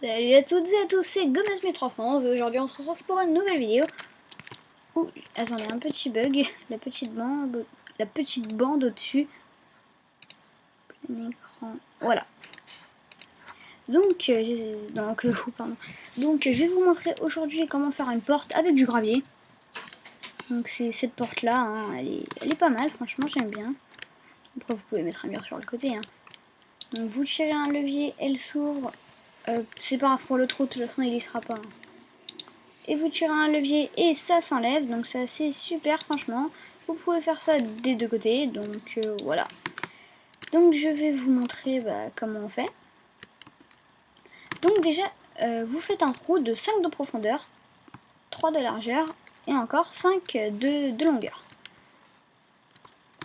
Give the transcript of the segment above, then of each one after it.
Salut à toutes et à tous, c'est Gomez1311 et aujourd'hui on se retrouve pour une nouvelle vidéo. Ouh, attendez, un petit bug, la petite bande au-dessus. Plein écran, voilà. Donc, je vais vous montrer aujourd'hui comment faire une porte avec du gravier. Donc c'est cette porte là, hein, elle est pas mal, franchement j'aime bien. Après vous pouvez mettre un mur sur le côté. Hein. Donc vous tirez un levier, elle s'ouvre. C'est pas grave pour le trou, de toute façon il y sera pas. Hein. Et vous tirez un levier et ça s'enlève, donc ça c'est super franchement. Vous pouvez faire ça des deux côtés, donc voilà. Donc je vais vous montrer comment on fait. Donc déjà, vous faites un trou de 5 de profondeur, 3 de largeur et encore 5 de longueur.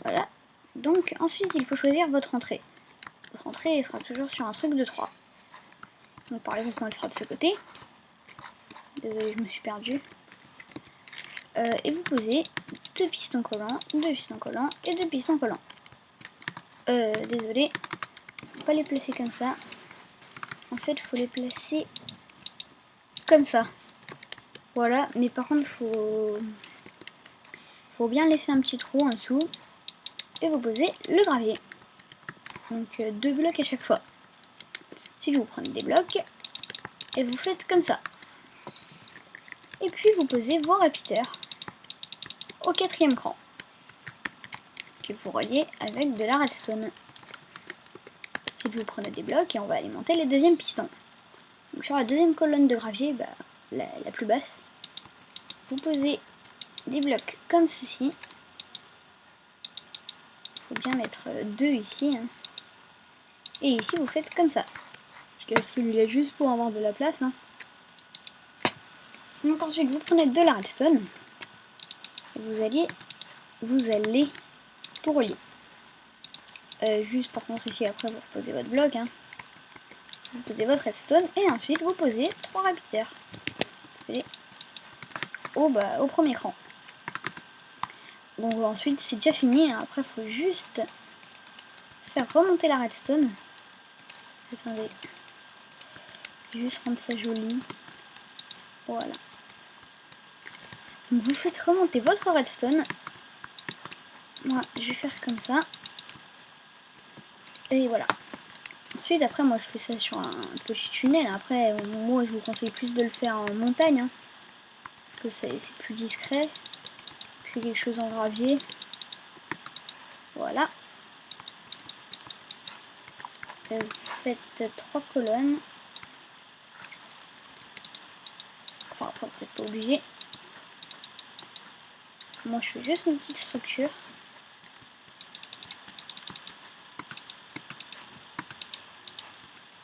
Voilà. Donc ensuite il faut choisir votre entrée. Votre entrée elle sera toujours sur un truc de 3. Donc par exemple moi elle sera de ce côté. Désolée, je me suis perdue. Et vous posez 2 pistons collants, 2 pistons collants et 2 pistons collants. Désolé, faut pas les placer comme ça. En fait, faut les placer comme ça. Voilà, mais par contre, faut bien laisser un petit trou en dessous. Et vous posez le gravier. Donc 2 blocs à chaque fois. Ensuite, vous prenez des blocs et vous faites comme ça. Et puis, vous posez vos repeaters au 4e cran. Que vous reliez avec de la redstone. Ensuite, vous prenez des blocs et on va alimenter les deuxièmes pistons. Donc, sur la deuxième colonne de gravier, la plus basse, vous posez des blocs comme ceci. Il faut bien mettre 2 ici. Hein. Et ici, vous faites comme ça. Je casse celui-là juste pour avoir de la place. Hein. Donc ensuite, vous prenez de la redstone. Et vous allez tout relier. Juste par contre ici, après, vous reposez votre bloc. Hein. Vous posez votre redstone. Et ensuite, vous posez 3 repeaters. Au premier cran. Donc ensuite, c'est déjà fini. Hein. Après, il faut juste faire remonter la redstone. Attendez. Juste rendre ça joli. Voilà. Donc vous faites remonter votre redstone. Moi, je vais faire comme ça. Et voilà. Ensuite, après, moi, je fais ça sur un petit tunnel. Après, moi, je vous conseille plus de le faire en montagne. Hein, parce que c'est plus discret. C'est quelque chose en gravier. Voilà. Vous faites 3 colonnes. Enfin, après, peut-être pas obligé. Moi, je fais juste une petite structure.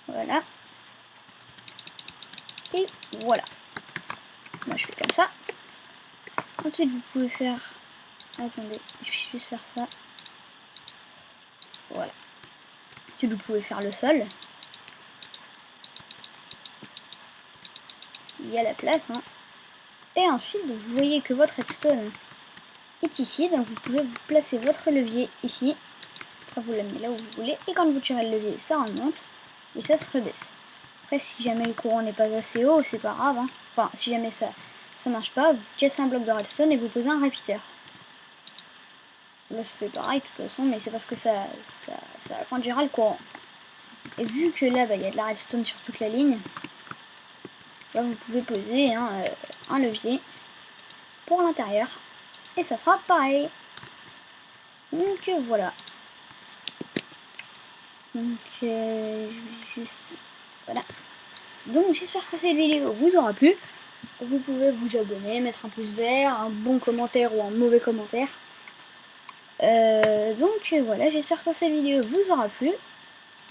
Voilà. Et voilà. Moi, je fais comme ça. Ensuite, vous pouvez faire... Attendez, je vais juste faire ça. Voilà. Ensuite, vous pouvez faire le sol. Il y a la place. Hein. Et ensuite, vous voyez que votre redstone est ici. Donc, vous pouvez vous placer votre levier ici. Après, vous l'amenez là où vous voulez. Et quand vous tirez le levier, ça remonte. Et ça se rebaisse. Après, si jamais le courant n'est pas assez haut, c'est pas grave. Hein. Enfin, si jamais ça marche pas, vous cassez un bloc de redstone et vous posez un repeater. Là, ça fait pareil de toute façon, mais c'est parce que ça conduira le courant. Et vu que là, il y a de la redstone sur toute la ligne, là, vous pouvez poser un levier pour l'intérieur. Et ça fera pareil. Donc, voilà. Donc, juste... Voilà. Donc, j'espère que cette vidéo vous aura plu. Vous pouvez vous abonner, mettre un pouce vert, un bon commentaire ou un mauvais commentaire. Donc voilà, j'espère que cette vidéo vous aura plu.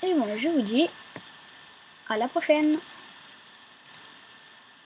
Et bon, je vous dis à la prochaine.